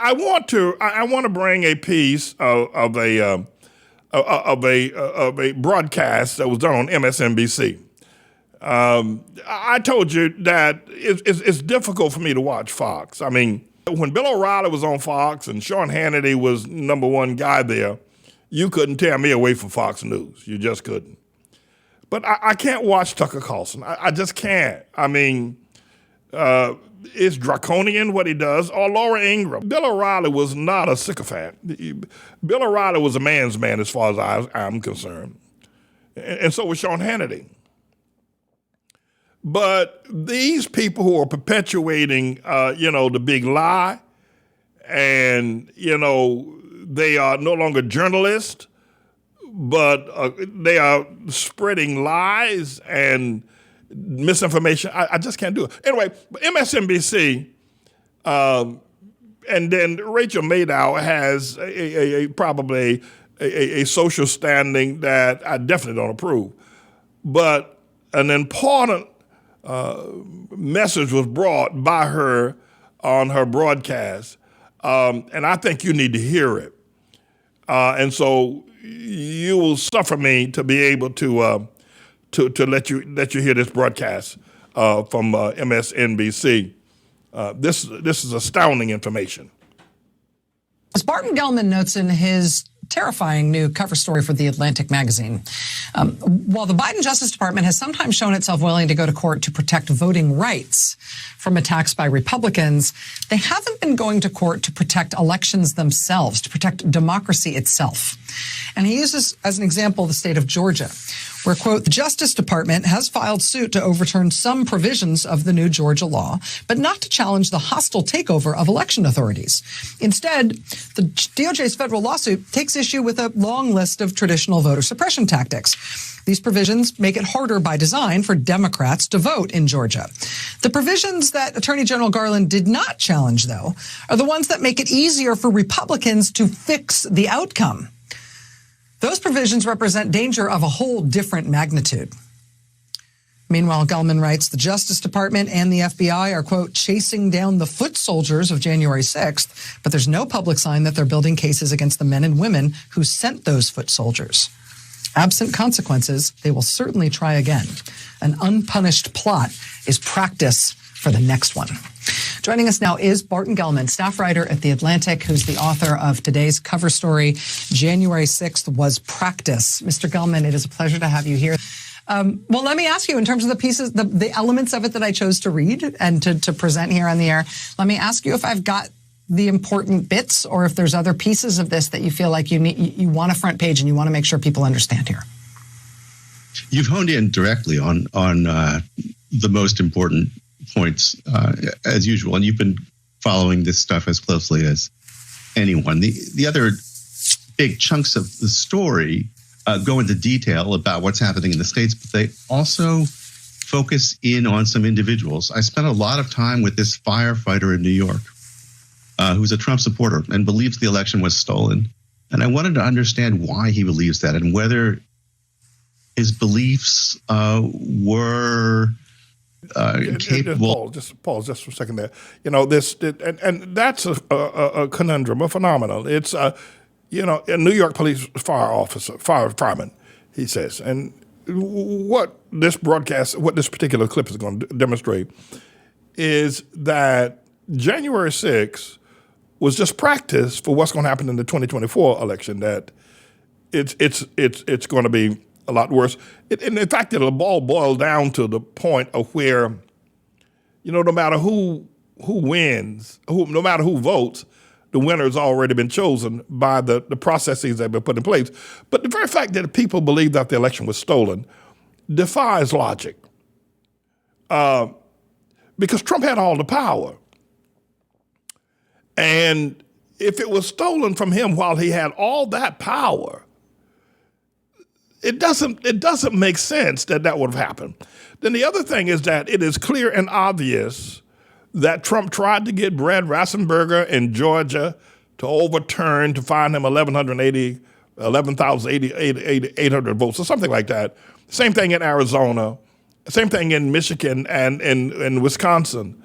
I want to bring a piece of a broadcast that was done on MSNBC. I told you that it's difficult for me to watch Fox. I mean, when Bill O'Reilly was on Fox and Sean Hannity was number one guy there, you couldn't tear me away from Fox News. You just couldn't. But I can't watch Tucker Carlson. I just can't. I mean, it's draconian what he does. Or Laura Ingraham. Bill O'Reilly was not a sycophant. Bill O'Reilly was a man's man as far as I'm concerned. And so was Sean Hannity. But these people who are perpetuating, the big lie, and, they are no longer journalists, but they are spreading lies and misinformation. I just can't do it. Anyway, MSNBC, and then Rachel Maddow has probably a social standing that I definitely don't approve. But an important message was brought by her on her broadcast, and I think you need to hear it. And so you will suffer me to be able to let you hear this broadcast from MSNBC. This is astounding information. As Barton Gellman notes in his terrifying new cover story for The Atlantic magazine, while the Biden Justice Department has sometimes shown itself willing to go to court to protect voting rights from attacks by Republicans, they haven't been going to court to protect elections themselves, to protect democracy itself. And he uses as an example the state of Georgia, where, quote, the Justice Department has filed suit to overturn some provisions of the new Georgia law, but not to challenge the hostile takeover of election authorities. Instead, the DOJ's federal lawsuit takes issue with a long list of traditional voter suppression tactics. These provisions make it harder by design for Democrats to vote in Georgia. The provisions that Attorney General Garland did not challenge, though, are the ones that make it easier for Republicans to fix the outcome. Those provisions represent danger of a whole different magnitude. Meanwhile, Gellman writes, the Justice Department and the FBI are, quote, chasing down the foot soldiers of January 6th, but there's no public sign that they're building cases against the men and women who sent those foot soldiers. Absent consequences, they will certainly try again. An unpunished plot is practice for the next one. Joining us now is Barton Gellman, staff writer at The Atlantic, who's the author of today's cover story, January 6th Was Practice. Mr. Gellman, it is a pleasure to have you here. Well, let me ask you, in terms of the pieces, the elements of it that I chose to read and to present here on the air, let me ask you if I've got the important bits or if there's other pieces of this that you feel like you want a front page and you want to make sure people understand here. You've honed in directly on the most important points, as usual, and you've been following this stuff as closely as anyone. The other big chunks of the story go into detail about what's happening in the States, but they also focus in on some individuals. I spent a lot of time with this firefighter in New York who's a Trump supporter and believes the election was stolen. And I wanted to understand why he believes that and whether his beliefs were capable. Just pause just for a second there. And that's a conundrum, a phenomenon. It's a New York police fireman, he says. And what this particular clip is going to demonstrate is that January 6th was just practice for what's going to happen in the 2024 election, that it's going to be a lot worse. And in fact, it'll all boil down to the point of where, no matter who wins, no matter who votes, the winner has already been chosen by the processes that have been put in place. But the very fact that people believe that the election was stolen defies logic, because Trump had all the power. And if it was stolen from him while he had all that power, it doesn't make sense that would have happened. Then the other thing is that it is clear and obvious that Trump tried to get Brad Rassenberger in Georgia to find him 11,800 votes or something like that. Same thing in Arizona, same thing in Michigan and in Wisconsin.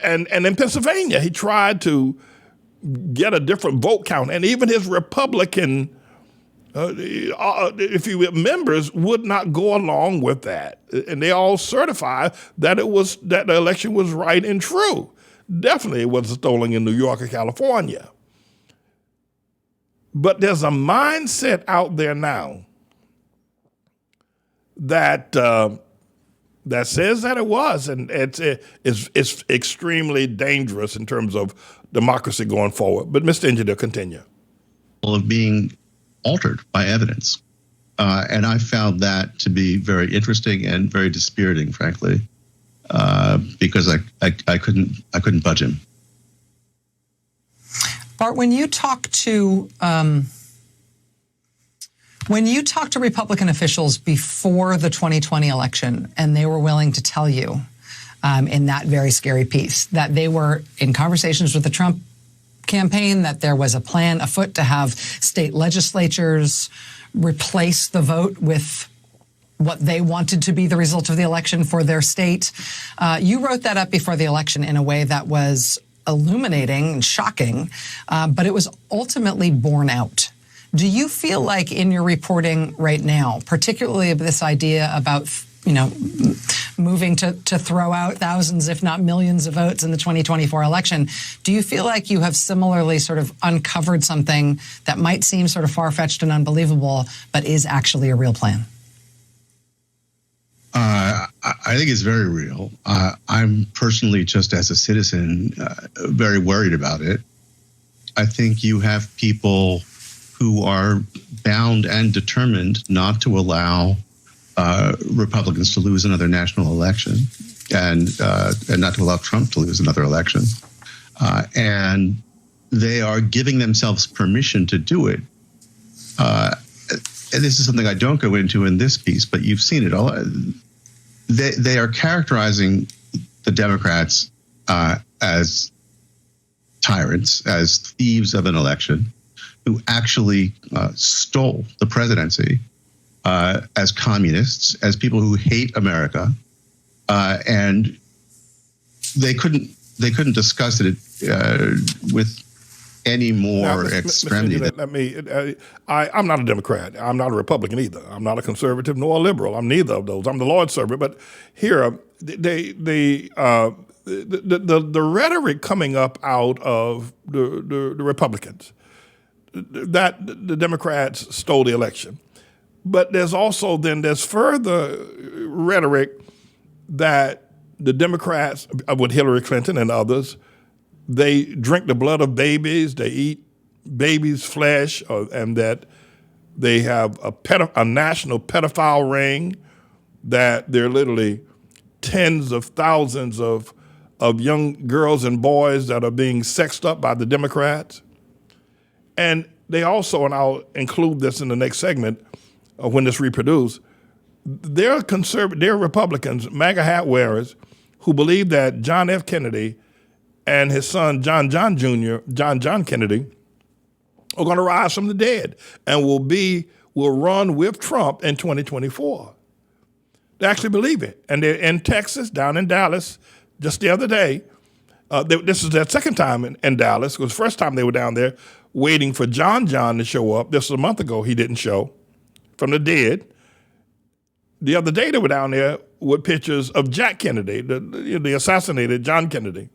and in Pennsylvania, he tried to get a different vote count, and even his Republican if you members would not go along with that, and they all certified that the election was right and true. Definitely, it wasn't stolen in New York or California. But there's a mindset out there now that that says that it was, and it's extremely dangerous in terms of democracy going forward. But Mr. Engineer, continue. Of being altered by evidence. And I found that to be very interesting and very dispiriting, frankly, because I couldn't budge him. Bart, when you talk to Republican officials before the 2020 election, and they were willing to tell you in that very scary piece that they were in conversations with the Trump campaign, that there was a plan afoot to have state legislatures replace the vote with what they wanted to be the result of the election for their state. You wrote that up before the election in a way that was illuminating and shocking, but it was ultimately borne out. Do you feel like in your reporting right now, particularly this idea about, moving to throw out thousands, if not millions of votes in the 2024 election, do you feel like you have similarly sort of uncovered something that might seem sort of far-fetched and unbelievable, but is actually a real plan? I think it's very real. I'm personally, just as a citizen, very worried about it. I think you have people who are bound and determined not to allow Republicans to lose another national election, and not to allow Trump to lose another election. And they are giving themselves permission to do it. And this is something I don't go into in this piece, but you've seen it all. They are characterizing the Democrats as tyrants, as thieves of an election, who actually stole the presidency, as communists, as people who hate America, and they couldn't discuss it with any more extremity. I'm not a Democrat. I'm not a Republican either. I'm not a conservative nor a liberal. I'm neither of those. I'm the Lord's servant. But here, the rhetoric coming up out of the Republicans, that the Democrats stole the election. But there's further rhetoric that the Democrats, with Hillary Clinton and others, they drink the blood of babies, they eat babies' flesh, and that they have a national pedophile ring, that there are literally tens of thousands of young girls and boys that are being sexed up by the Democrats. And they also, and I'll include this in the next segment when it's reproduced, they're Republicans, MAGA hat wearers, who believe that John F. Kennedy and his son, John Kennedy, are going to rise from the dead and will run with Trump in 2024. They actually believe it. And they're in Texas, down in Dallas, just the other day. This is their second time in Dallas. It was the first time they were down there waiting for John to show up. This was a month ago. He didn't show from the dead. The other day they were down there with pictures of Jack Kennedy, the assassinated John Kennedy.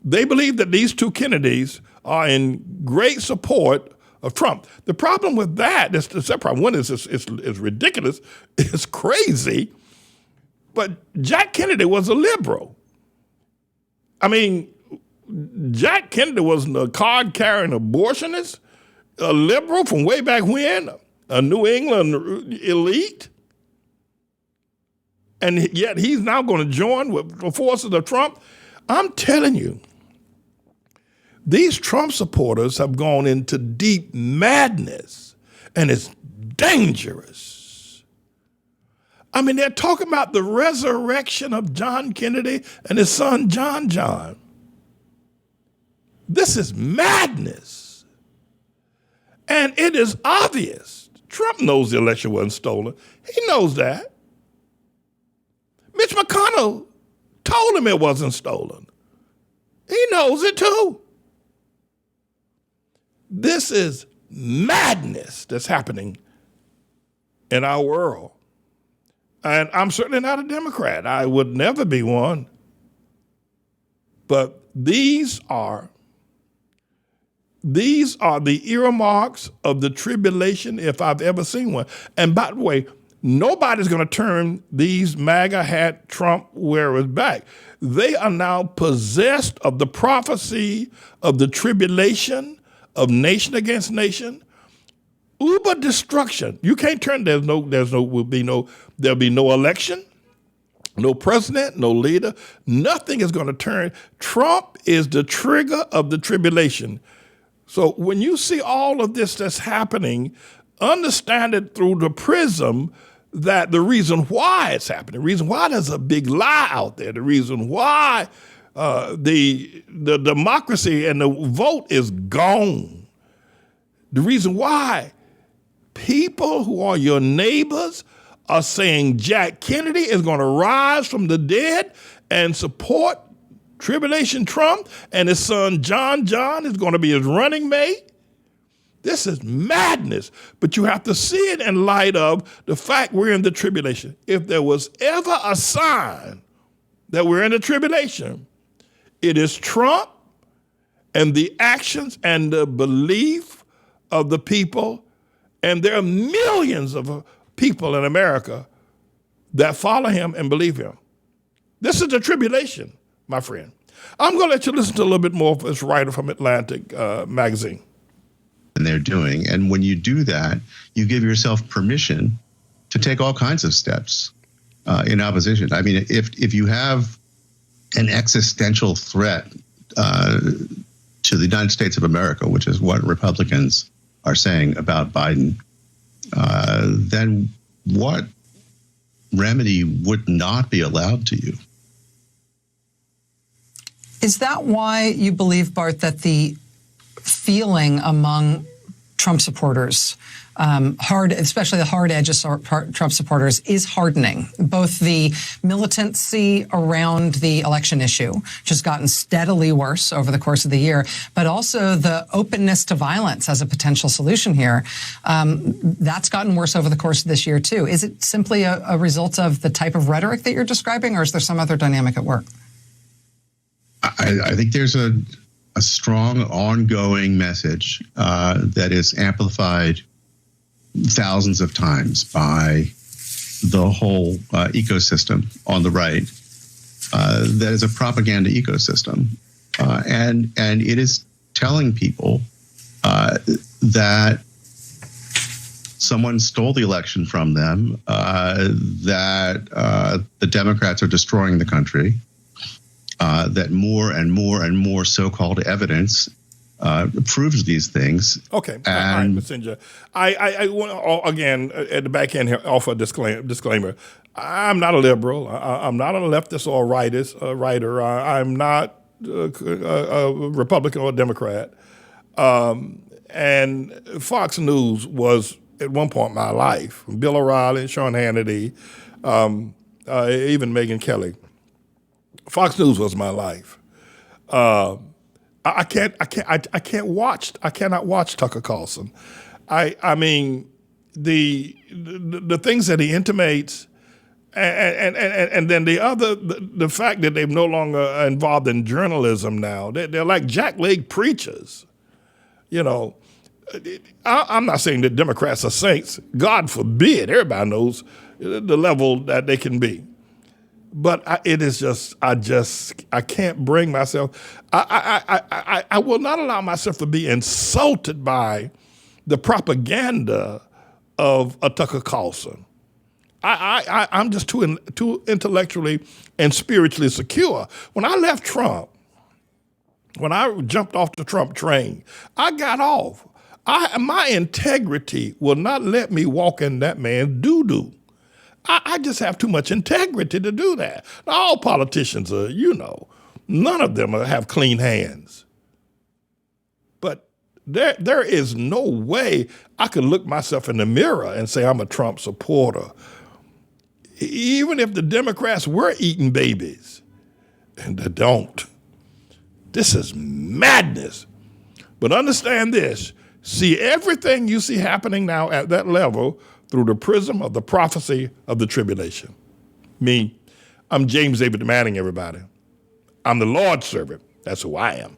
They believe that these two Kennedys are in great support of Trump. The problem with that, the separate problem, one is it's ridiculous, it's crazy, but Jack Kennedy was a liberal. I mean, Jack Kennedy wasn't a card-carrying abortionist, a liberal from way back when, a New England elite, and yet he's now going to join with the forces of Trump. I'm telling you, these Trump supporters have gone into deep madness, and it's dangerous. I mean, they're talking about the resurrection of John Kennedy and his son, John. This is madness. And it is obvious. Trump knows the election wasn't stolen. He knows that. Mitch McConnell told him it wasn't stolen. He knows it too. This is madness that's happening in our world. And I'm certainly not a Democrat. I would never be one. But these are the earmarks of the tribulation if I've ever seen one. And by the way, nobody's going to turn these MAGA hat Trump wearers back. They are now possessed of the prophecy of the tribulation of nation against nation, uber destruction. You can't turn. There'll be no election, no president, no leader. Nothing is going to turn. Trump is the trigger of the tribulation. So when you see all of this that's happening, understand it through the prism that the reason why it's happening, the reason why there's a big lie out there, the reason why the democracy and the vote is gone, the reason why people who are your neighbors are saying Jack Kennedy is going to rise from the dead and support Tribulation Trump, and his son John is going to be his running mate. This is madness, but you have to see it in light of the fact we're in the tribulation. If there was ever a sign that we're in the tribulation, it is Trump and the actions and the belief of the people. And there are millions of people in America that follow him and believe him. This is the tribulation, my friend. I'm going to let you listen to a little bit more of this writer from Atlantic magazine. And they're doing. And when you do that, you give yourself permission to take all kinds of steps in opposition. I mean, if you have an existential threat to the United States of America, which is what Republicans are saying about Biden, then what remedy would not be allowed to you? Is that why you believe, Bart, that the feeling among Trump supporters, especially the hard edge of Trump supporters, is hardening? Both the militancy around the election issue, which has gotten steadily worse over the course of the year, but also the openness to violence as a potential solution here, that's gotten worse over the course of this year too. Is it simply a result of the type of rhetoric that you're describing, or is there some other dynamic at work? I think there's a strong ongoing message that is amplified thousands of times by the whole ecosystem on the right. That is a propaganda ecosystem, and it is telling people that someone stole the election from them, that the Democrats are destroying the country. That more and more and more so-called evidence proves these things. Okay, all right, Messenger. I want again at the back end here offer a disclaimer. I'm not a liberal. I'm not a leftist or a writer. I'm not a Republican or a Democrat. And Fox News was at one point my life. Bill O'Reilly, Sean Hannity, even Megyn Kelly. Fox News was my life. I cannot watch Tucker Carlson. I mean, the things that he intimates, and then the fact that they're no longer involved in journalism now. They're like jackleg preachers. You know, I'm not saying that Democrats are saints. God forbid. Everybody knows the level that they can be. But it is just, I can't bring myself. I will not allow myself to be insulted by the propaganda of a Tucker Carlson. I'm just too intellectually and spiritually secure. When I left Trump, when I jumped off the Trump train, I got off. My integrity will not let me walk in that man's doo-doo. I just have too much integrity to do that. Now, all politicians are, none of them have clean hands. But there is no way I could look myself in the mirror and say I'm a Trump supporter. Even if the Democrats were eating babies, and they don't. This is madness. But understand this. See everything you see happening now at that level through the prism of the prophecy of the tribulation. Me, I'm James David Manning, everybody. I'm the Lord's servant. That's who I am.